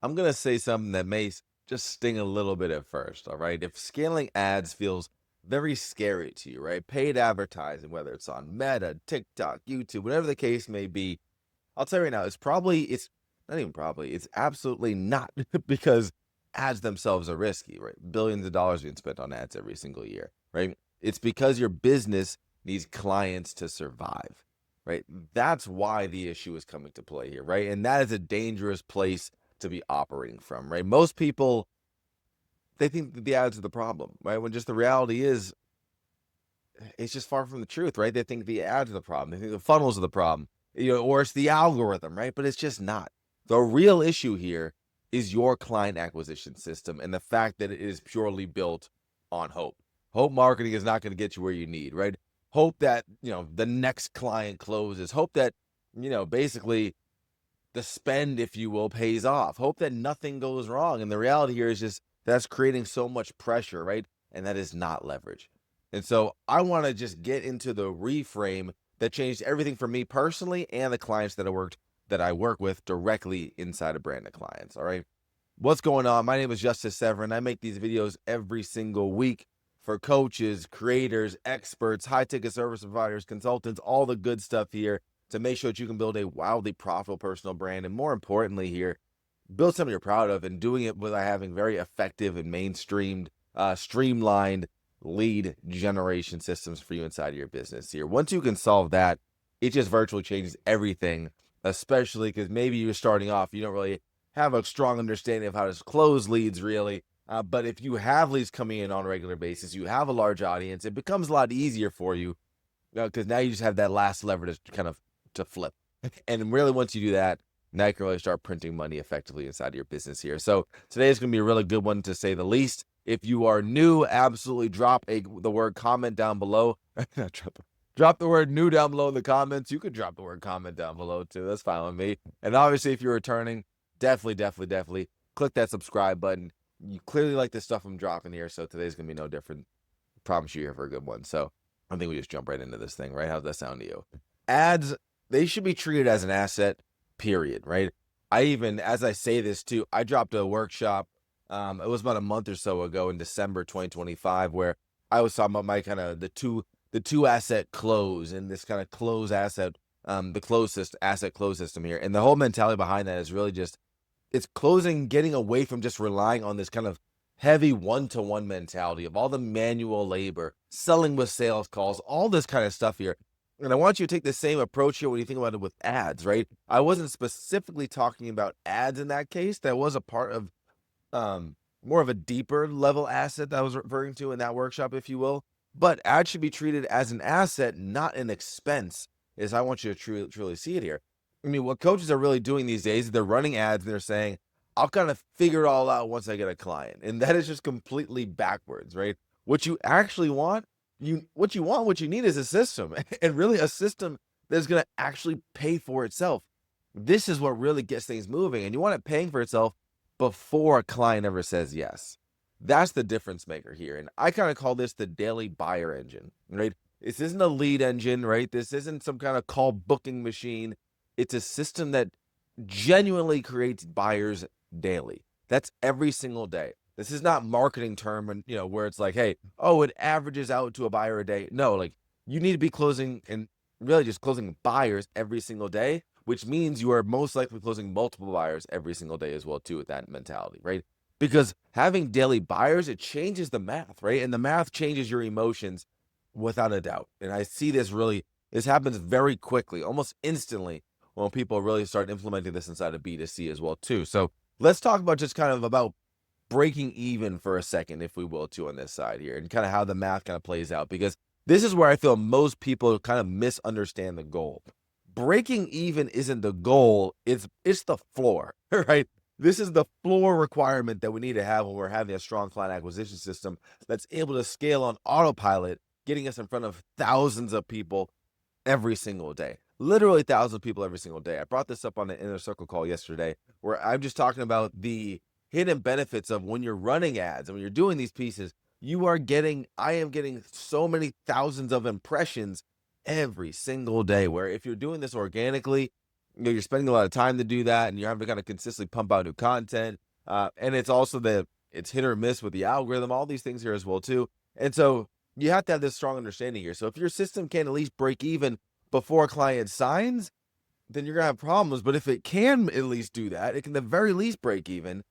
I'm going to say something that may just sting a little bit at first. All right. If scaling ads feels very scary to you, right? Paid advertising, whether it's on Meta, TikTok, YouTube, whatever the case may be, I'll tell you right now, it's not even probably, it's absolutely not because ads themselves are risky, right? Billions of dollars being spent on ads every single year, right? It's because your business needs clients to survive, right? That's why the issue is coming to play here, right? And that is a dangerous place to be operating from, right? Most people, they think that the ads are the problem, right? When just the reality is, it's just far from the truth, right? They think the ads are the problem. They think the funnels are the problem, or it's the algorithm, right? But it's just not. The real issue here is your client acquisition system and the fact that it is purely built on hope. Hope marketing is not going to get you where you need, right? Hope that, the next client closes. Hope that, basically the spend, if you will, pays off. Hope that nothing goes wrong. And the reality here is just that's creating so much pressure, right? And that is not leverage. And so I want to just get into the reframe that changed everything for me personally and the clients that I work with directly inside of Branded Clients. All right. What's going on? My name is Justice Severin. I make these videos every single week for coaches, creators, experts, high ticket service providers, consultants, all the good stuff here to make sure that you can build a wildly profitable personal brand. And more importantly, here, build something you're proud of and doing it without having very effective and mainstreamed, streamlined lead generation systems for you inside of your business here. Once you can solve that, it just virtually changes everything, especially because maybe you're starting off, you don't really have a strong understanding of how to close leads really. But if you have leads coming in on a regular basis, you have a large audience, it becomes a lot easier for you because now you just have that last lever to kind of to flip. And really, once you do that, now you can really start printing money effectively inside of your business here. So today is going to be a really good one to say the least. If you are new, absolutely drop the word comment down below. Drop the word new down below in the comments. You could drop the word comment down below too. That's fine with me. And obviously, if you're returning, definitely click that subscribe button. You clearly like the stuff I'm dropping here, so today's going to be no different. I promise you're here for a good one. So I think we just jump right into this thing, right? How's that sound to you? Ads, they should be treated as an asset, period, right? As I say this too, I dropped a workshop. It was about a month or so ago in December 2025, where I was talking about my kind of the two asset close and this kind of close asset, the closest asset close system here. And the whole mentality behind that is really just it's closing, getting away from just relying on this kind of heavy one-to-one mentality of all the manual labor, selling with sales calls, all this kind of stuff here. And I want you to take the same approach here when you think about it with ads, right? I wasn't specifically talking about ads in that case. That was a part of more of a deeper level asset that I was referring to in that workshop, if you will. But ads should be treated as an asset, not an expense, as I want you to truly see it here. I mean, what coaches are really doing these days, they're running ads and they're saying, I'll kind of figure it all out once I get a client. And that is just completely backwards, right? What you actually want, what you need is a system and really a system that's going to actually pay for itself. This is what really gets things moving. And you want it paying for itself before a client ever says yes. That's the difference maker here. And I kind of call this the daily buyer engine, right? This isn't a lead engine, right? This isn't some kind of call booking machine. It's a system that genuinely creates buyers daily. That's every single day. This is not marketing term and where it's like, hey, oh, it averages out to a buyer a day. No, like you need to be closing and really just closing buyers every single day, which means you are most likely closing multiple buyers every single day as well too with that mentality, right? Because having daily buyers, it changes the math, right? And the math changes your emotions without a doubt. And I see this happens very quickly, almost instantly when people really start implementing this inside of B2C as well too. So let's talk about just kind of about breaking even for a second, if we will, too, on this side here and kind of how the math kind of plays out, because this is where I feel most people kind of misunderstand the goal. Breaking even isn't the goal, it's the floor, right? This is the floor requirement that we need to have when we're having a strong client acquisition system that's able to scale on autopilot, getting us in front of thousands of people every single day. Literally thousands of people every single day. I brought this up on the Inner Circle call yesterday, where I'm just talking about the hidden benefits of when you're running ads and when you're doing these pieces. I am getting so many thousands of impressions every single day, where if you're doing this organically, you're spending a lot of time to do that, and you're having to kind of consistently pump out new content. And it's also it's hit or miss with the algorithm, all these things here as well too. And so you have to have this strong understanding here. So if your system can at least break even before a client signs, then you're gonna have problems. But if it can at least do that, it can at the very least break even,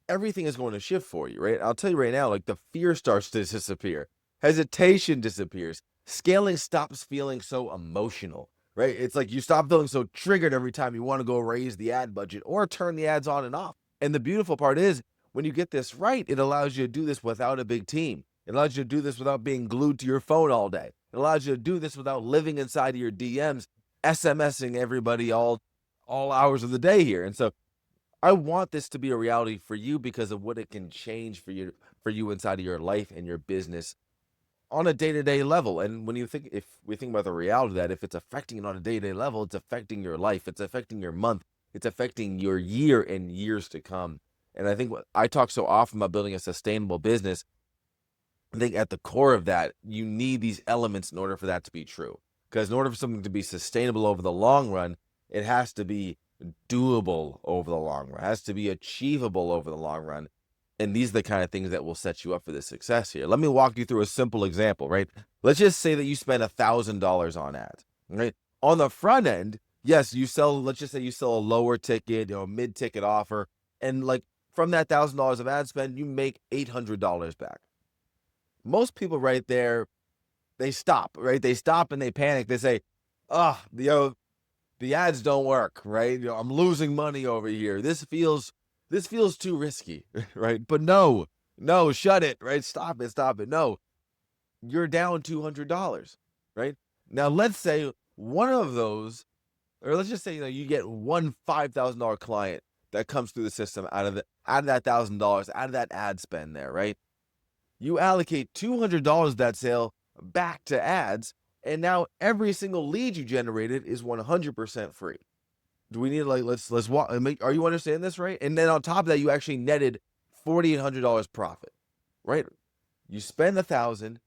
everything is going to shift for you, right? I'll tell you right now, like the fear starts to disappear, hesitation disappears, scaling stops feeling so emotional, right? It's like you stop feeling so triggered every time you want to go raise the ad budget or turn the ads on and off. And the beautiful part is when you get this right, it allows you to do this without a big team. It allows you to do this without being glued to your phone all day. It allows you to do this without living inside of your DMs, SMSing everybody all hours of the day here. And so I want this to be a reality for you because of what it can change for you inside of your life and your business on a day-to-day level. And when you think, if we think about the reality of that, if it's affecting it on a day-to-day level, it's affecting your life, it's affecting your month, it's affecting your year and years to come. And I think I talk so often about building a sustainable business. I think at the core of that, you need these elements in order for that to be true. Because in order for something to be sustainable over the long run, it has to be doable over the long run. It has to be achievable over the long run. And these are the kind of things that will set you up for the success here. Let me walk you through a simple example, right? Let's just say that you spend $1,000 on ads, right? On the front end, yes, let's just say you sell a lower ticket, mid-ticket offer. And like from that $1,000 of ad spend, you make $800 back. Most people right there, they stop, right? They stop and they panic. They say, the ads don't work, right? I'm losing money over here. This feels too risky, right? But no, shut it, right? Stop it. No, you're down $200, right? Now let's say one of those, or let's just say you get one $5,000 client that comes through the system out of that $1,000, out of that ad spend there, right? You allocate $200 of that sale back to ads, and now every single lead you generated is 100% free. Do we need let's walk? Are you understanding this, right? And then on top of that, you actually netted $4,800 profit, right? You spend $1,000,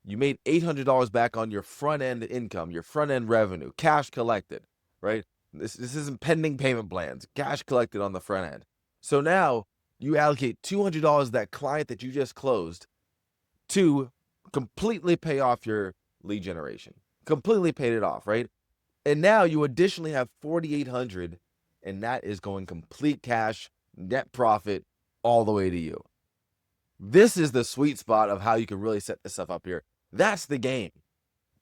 you made $800 back on your front end income, your front end revenue, cash collected, right? This isn't pending payment plans, cash collected on the front end. So now you allocate $200 of that client that you just closed to completely pay off your lead generation, completely paid it off, right? And now you additionally have $4,800, and that is going complete cash, net profit, all the way to you. This is the sweet spot of how you can really set this stuff up here. That's the game.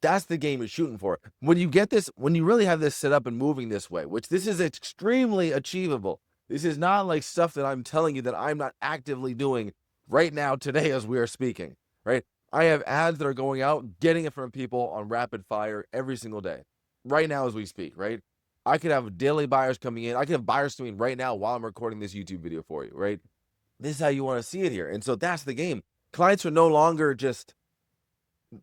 That's the game you're shooting for. When you get this, when you really have this set up and moving this way, which this is extremely achievable. This is not like stuff that I'm telling you that I'm not actively doing right now today as we are speaking, right? I have ads that are going out, getting it from people on rapid fire every single day, right now as we speak, right? I could have daily buyers coming in. I could have buyers coming in right now while I'm recording this YouTube video for you, right? This is how you want to see it here. And so that's the game. Clients are no longer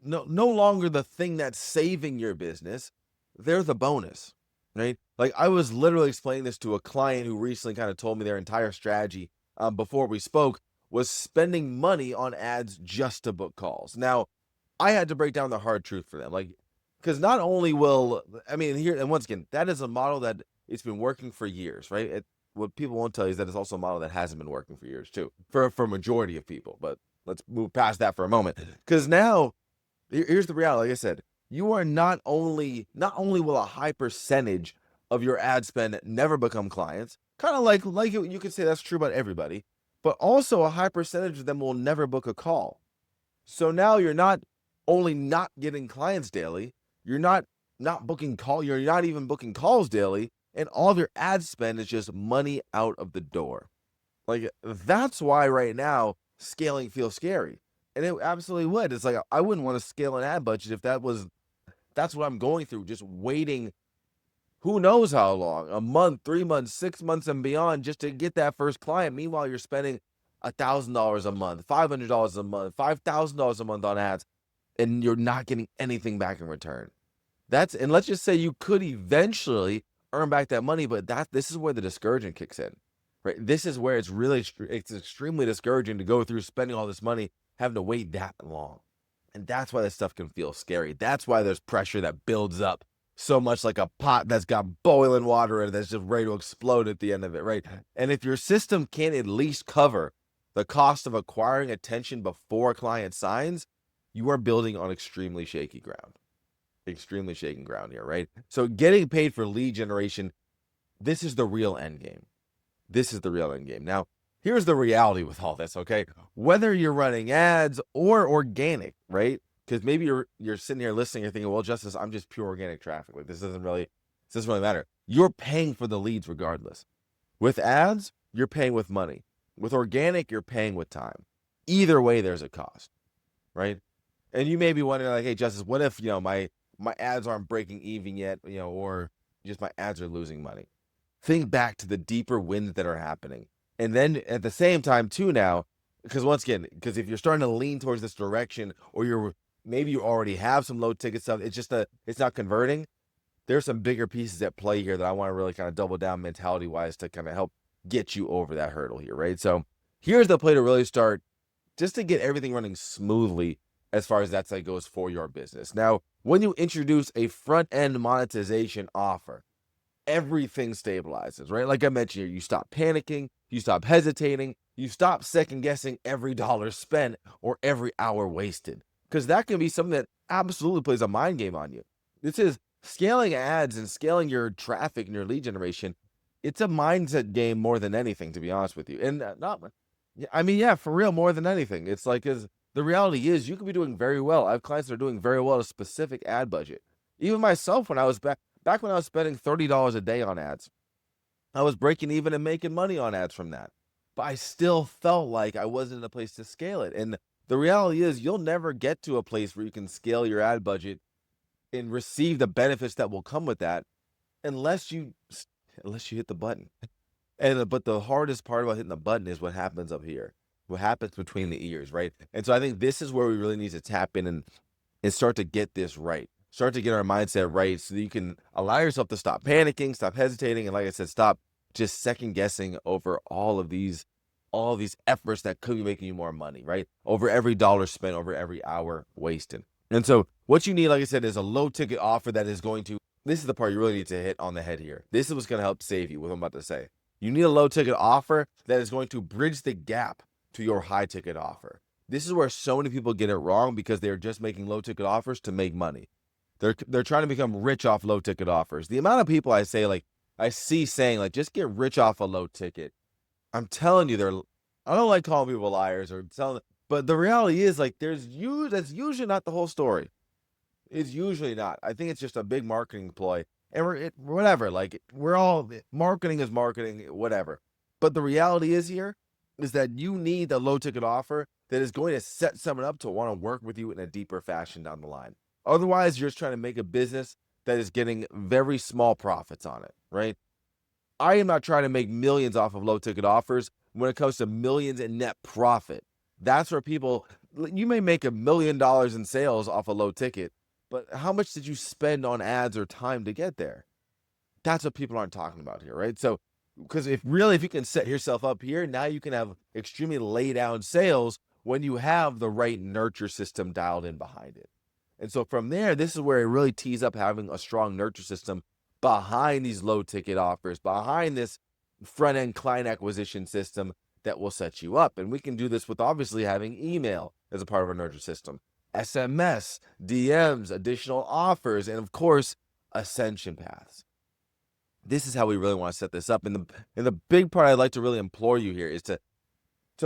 no longer the thing that's saving your business. They're the bonus, right? Like I was literally explaining this to a client who recently kind of told me their entire strategy before we spoke was spending money on ads just to book calls. Now, I had to break down the hard truth for them. Like, because not only here, and once again, that is a model that it's been working for years, right? What people won't tell you is that it's also a model that hasn't been working for years too, for a majority of people. But let's move past that for a moment. Because now, here's the reality. Like I said, you are not only will a high percentage of your ad spend never become clients, kind of like you could say that's true about everybody, but also a high percentage of them will never book a call. So now you're not only not getting clients daily, you're not booking you're not even booking calls daily, and all of your ad spend is just money out of the door. Like that's why right now scaling feels scary. And it absolutely would. It's like I wouldn't want to scale an ad budget if that's what I'm going through, just waiting who knows how long, a month, 3 months, 6 months and beyond just to get that first client. Meanwhile, you're spending $1,000 a month, $500 a month, $5,000 a month on ads, and you're not getting anything back in return. And let's just say you could eventually earn back that money, but this is where the discouragement kicks in, right? This is where it's extremely discouraging to go through spending all this money, having to wait that long. And that's why this stuff can feel scary. That's why there's pressure that builds up so much like a pot that's got boiling water in it that's just ready to explode at the end of it, right? And if your system can't at least cover the cost of acquiring attention before a client signs, you are building on extremely shaky ground. Extremely shaky ground here, right? So getting paid for lead generation, this is the real end game. This is the real end game. Now, here's the reality with all this, okay? Whether you're running ads or organic, right? Because maybe you're sitting here listening, you're thinking, well, Justice, I'm just pure organic traffic. Like this doesn't really matter. You're paying for the leads regardless. With ads, you're paying with money. With organic, you're paying with time. Either way, there's a cost, right? And you may be wondering, like, hey, Justice, what if my ads aren't breaking even yet, or just my ads are losing money? Think back to the deeper wins that are happening. And then at the same time too now, because once again, because if you're starting to lean towards this direction, or maybe you already have some low ticket stuff, it's just it's not converting. There's some bigger pieces at play here that I want to really kind of double down mentality wise to kind of help get you over that hurdle here, right? So here's the play to really start just to get everything running smoothly as far as that side goes for your business. Now, when you introduce a front end monetization offer, everything stabilizes, right? Like I mentioned here, you stop panicking, you stop hesitating, you stop second guessing every dollar spent or every hour wasted, because that can be something that absolutely plays a mind game on you. This is scaling ads and scaling your traffic and your lead generation. It's a mindset game more than anything, to be honest with you. And for real, more than anything. It's like, because the reality is you could be doing very well. I have clients that are doing very well at a specific ad budget. Even myself, when I was back when I was spending $30 a day on ads, I was breaking even and making money on ads from that. But I still felt like I wasn't in a place to scale it. And the reality is you'll never get to a place where you can scale your ad budget and receive the benefits that will come with that unless you hit the button. But the hardest part about hitting the button is what happens up here. What happens between the ears, right? And so I think this is where we really need to tap in and start to get this right. Start to get our mindset right so that you can allow yourself to stop panicking, stop hesitating, and like I said, stop just second guessing over all of these efforts that could be making you more money, right? Over every dollar spent, over every hour wasted. And so what you need, like I said, is a low ticket offer that is going to, this is the part you really need to hit on the head here. This is what's going to help save you, what I'm about to say. You need a low ticket offer that is going to bridge the gap to your high ticket offer. This is where so many people get it wrong because they're just making low ticket offers to make money. They're trying to become rich off low ticket offers. The amount of people I see saying just get rich off a low ticket. I'm telling you, I don't like calling people liars or telling them, but the reality is that's usually not the whole story. It's usually not. I think it's just a big marketing ploy. And we're all, marketing is marketing, whatever. But the reality is that you need a low ticket offer that is going to set someone up to want to work with you in a deeper fashion down the line. Otherwise, you're just trying to make a business that is getting very small profits on it, right? I am not trying to make millions off of low ticket offers when it comes to millions in net profit. That's where you may make $1 million in sales off a low ticket, but how much did you spend on ads or time to get there? That's what people aren't talking about here, right? So, because if you can set yourself up here, now you can have extremely laid down sales when you have the right nurture system dialed in behind it. And so from there, this is where it really tees up having a strong nurture system behind these low ticket offers, behind this front end client acquisition system that will set you up. And we can do this with obviously having email as a part of our nurture system, SMS, DMs, additional offers, and of course, ascension paths. This is how we really want to set this up. And the big part I'd like to really implore you here is to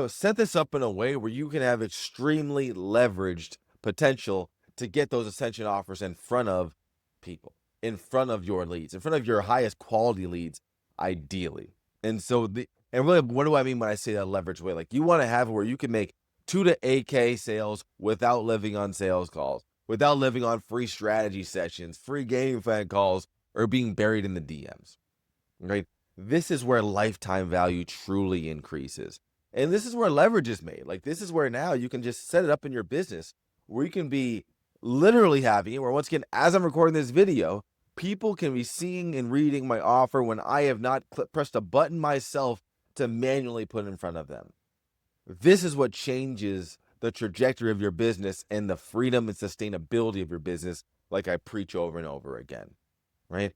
set this up in a way where you can have extremely leveraged potential to get those ascension offers in front of people, in front of your leads, in front of your highest quality leads, ideally. And so really, what do I mean when I say that leverage way? You want to have where you can make 2 to 8K sales without living on sales calls, without living on free strategy sessions, free game fan calls, or being buried in the DMs, right? This is where lifetime value truly increases. And this is where leverage is made. This is where now you can just set it up in your business where you can be literally having it, where once again, as I'm recording this video, people can be seeing and reading my offer when I have not pressed a button myself to manually put in front of them. This is what changes the trajectory of your business and the freedom and sustainability of your business, like I preach over and over again. right?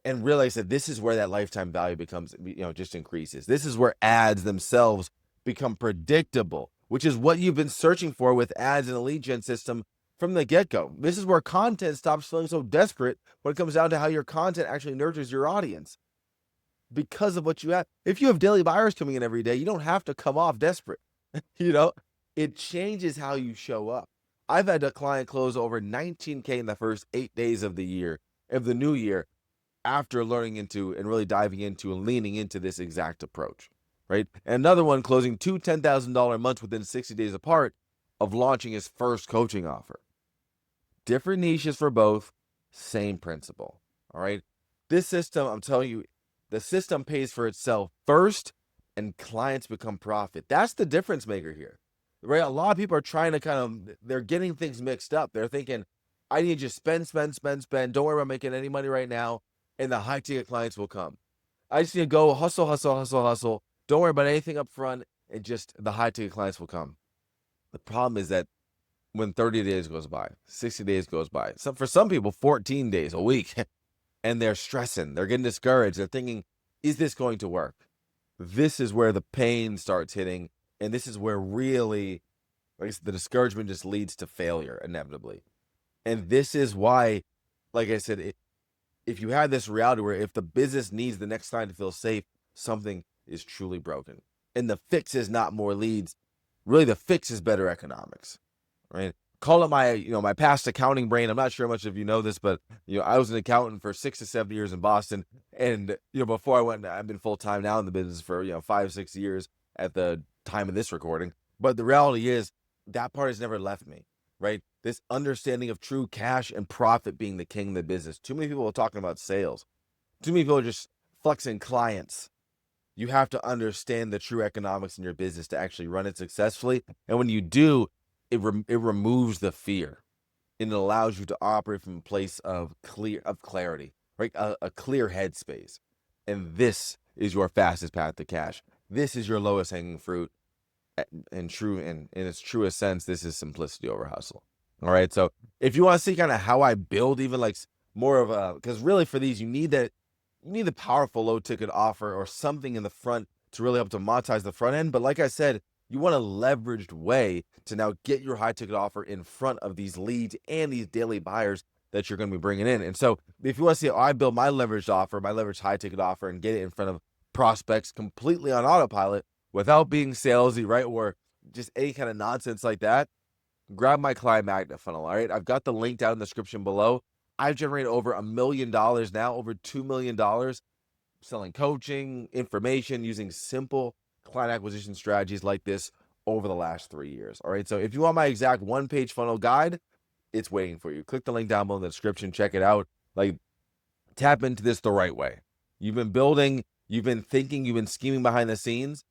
And really, like I said, this is where that lifetime value becomes, just increases. This is where ads themselves become predictable, which is what you've been searching for with ads in a lead gen system from the get-go. This is where content stops feeling so desperate when it comes down to how your content actually nurtures your audience because of what you have. If you have daily buyers coming in every day, you don't have to come off desperate. It changes how you show up. I've had a client close over 19K in the first 8 days of the new year, after learning into and really diving into and leaning into this exact approach, right? And another one closing two $10,000 months within 60 days apart of launching his first coaching offer. Different niches for both, same principle, all right? This system, I'm telling you, the system pays for itself first and clients become profit. That's the difference maker here, right? A lot of people are trying to they're getting things mixed up. They're thinking, I need to just spend. Don't worry about making any money right now, and the high ticket clients will come. I just need to go hustle. Don't worry about anything up front, and just the high ticket clients will come. The problem is that when 30 days goes by, 60 days goes by, for some people, 14 days, a week, and they're stressing, they're getting discouraged, they're thinking, is this going to work? This is where the pain starts hitting, and this is where really, like I said, the discouragement just leads to failure inevitably. And this is why, like I said, if you have this reality where if the business needs the next client to feel safe, something is truly broken. And the fix is not more leads. Really, the fix is better economics, right? Call it my past accounting brain. I'm not sure how much of you know this, but I was an accountant for 6 to 7 years in Boston, and before I've been full time now in the business for 5-6 years at the time of this recording. But the reality is that part has never left me, right? This understanding of true cash and profit being the king of the business. Too many people are talking about sales. Too many people are just flexing clients. You have to understand the true economics in your business to actually run it successfully. And when you do, it removes the fear, and it allows you to operate from a place of clarity, right? A clear headspace. And this is your fastest path to cash. This is your lowest hanging fruit. In its truest sense, this is simplicity over hustle. All right. So if you want to see kind of how I build even like more of because really for these, you need the powerful low ticket offer or something in the front to really help to monetize the front end. But like I said, you want a leveraged way to now get your high ticket offer in front of these leads and these daily buyers that you're going to be bringing in. And so if you want to see how I build my leveraged offer, my leveraged high ticket offer, and get it in front of prospects completely on autopilot without being salesy, right? Or just any kind of nonsense like that, grab my client magnet funnel. All right. I've got the link down in the description below. I've generated over $1 million now, over $2 million selling coaching, information, using simple client acquisition strategies like this over the last 3 years. All right. So if you want my exact 1-page funnel guide, it's waiting for you. Click the link down below in the description. Check it out. Like, tap into this the right way. You've been building, you've been thinking, you've been scheming behind the scenes.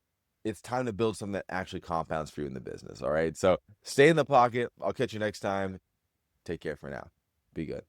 It's time to build something that actually compounds for you in the business. All right. So stay in the pocket. I'll catch you next time. Take care for now. Be good.